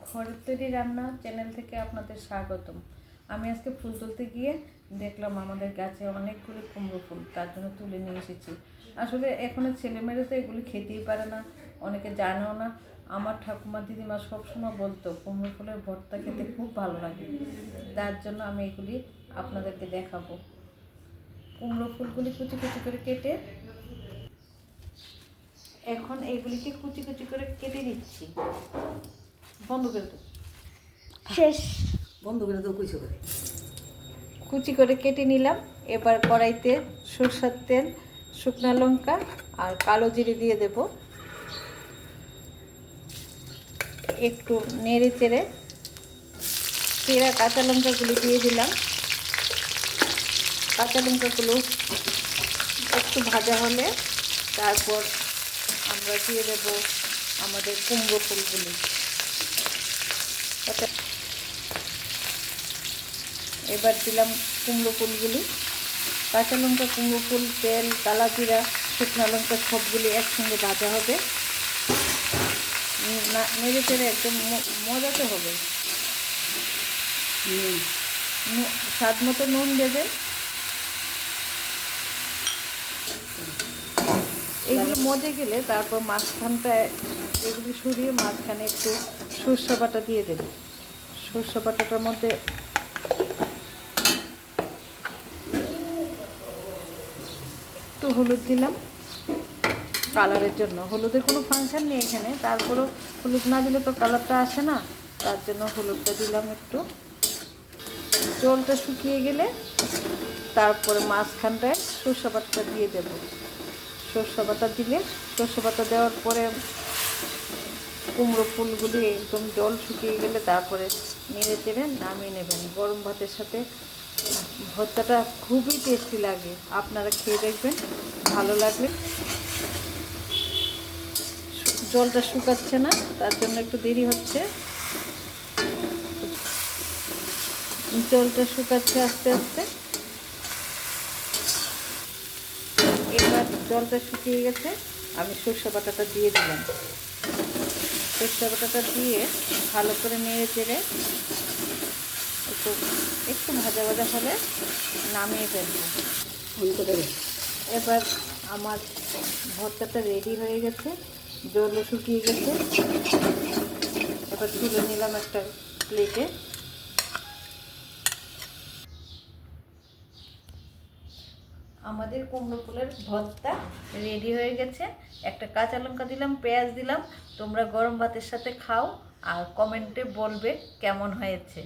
ঘরের তৈরি রান্না চ্যানেল থেকে আপনাদের স্বাগতম। আমি আজকে ফুল তুলতে গিয়ে দেখলাম আমাদের গাছে অনেকগুলো কুমড়ো ফুল, তার জন্য তুলে নিয়ে এসেছি। আসলে এখনো ছেলেমেয়েরা তো এগুলি খেতেই পারে না, অনেকে জানেও না। আমার ঠাকুমা দিদিমা সবসময় বলতো কুমড়ো ফুলের ভর্তা খেতে খুব ভালো লাগে, তার জন্য আমি এগুলি আপনাদেরকে দেখাবো। কুমড়ো ফুলগুলি কুচি কুচি করে কেটে এখন এগুলিকে কুচি কুচি করে কেটে দিচ্ছি। বন্ধ করে দাও, শেষ। বন্ধ করে দাও। কুচি করে কেটে নিলাম। এবার কড়াইতে সরষের তেল, শুকনো লঙ্কা আর কালো জিরে দিয়ে দেব। একটু নেড়ে চেড়ে চেরা কাঁচা লঙ্কাগুলো দিয়ে দিলাম। কাঁচা লঙ্কাগুলো একটু ভাজা হলে তারপর আমরা দিয়ে দেব আমাদের কুমড়ো ফুলগুলি। এবার দিলাম কুমড়ো ফুলগুলি। কাঁচা লঙ্কা, কুমড়ো ফুল, তেল, কালা জিরা, শুকনো লঙ্কা সবগুলি একসঙ্গে ভাজা হবে। নেড়ে চেড়ে একদম মজাতে হবে। স্বাদ মতো নুন দেবেন। এগুলো মজে গেলে তারপর মাঝখানটায় এগুলি সরিয়ে মাঝখানে একটু সরষে বাটা দিয়ে দেবেন। সরষে বাটাটার মধ্যে একটু হলুদ দিলাম কালারের জন্য। হলুদের কোনো ফাংশন নেই এখানে, তারপরেও হলুদ না দিলে তো কালারটা আসে না, তার জন্য হলুদটা দিলাম একটু। জলটা শুকিয়ে গেলে তারপরে মাঝখানটায় সরষে বাটাটা দিয়ে দেব। সরষে বাটা দিলে, সরষে বাটা দেওয়ার পরে কুমড়ো ফুলগুলি একদম জল শুকিয়ে গেলে তারপরে নেড়ে চেড়ে নামিয়ে নেবেন। গরম ভাতের সাথে ভর্তাটা খুবই টেস্টি লাগে, আপনারা খেয়ে দেখবেন, ভালো লাগবে। জলটা শুকাচ্ছে না, তার জন্য একটু দেরি হচ্ছে। জলটা শুকাচ্ছে আস্তে আস্তে। এবার জলটা শুকিয়ে গেছে, আমি সরষে বাটাটা দিয়ে দিলাম। সরষে বাটাটা দিয়ে ভালো করে নেড়ে চেড়ে একটু একটু ভাজা ভাজা হলে নামিয়ে ফেলবো। এবার আমার ভর্তাটা রেডি হয়ে গেছে, জলও শুকিয়ে গেছে। এবার তুলে নিলাম একটা প্লেটে। আমাদের কুমড়ো ফুলের ভর্তা রেডি হয়ে গেছে। একটা কাঁচা লঙ্কা দিলাম, পেঁয়াজ দিলাম। তোমরা গরম ভাতের সাথে খাও আর কমেন্টে বলবে কেমন হয়েছে।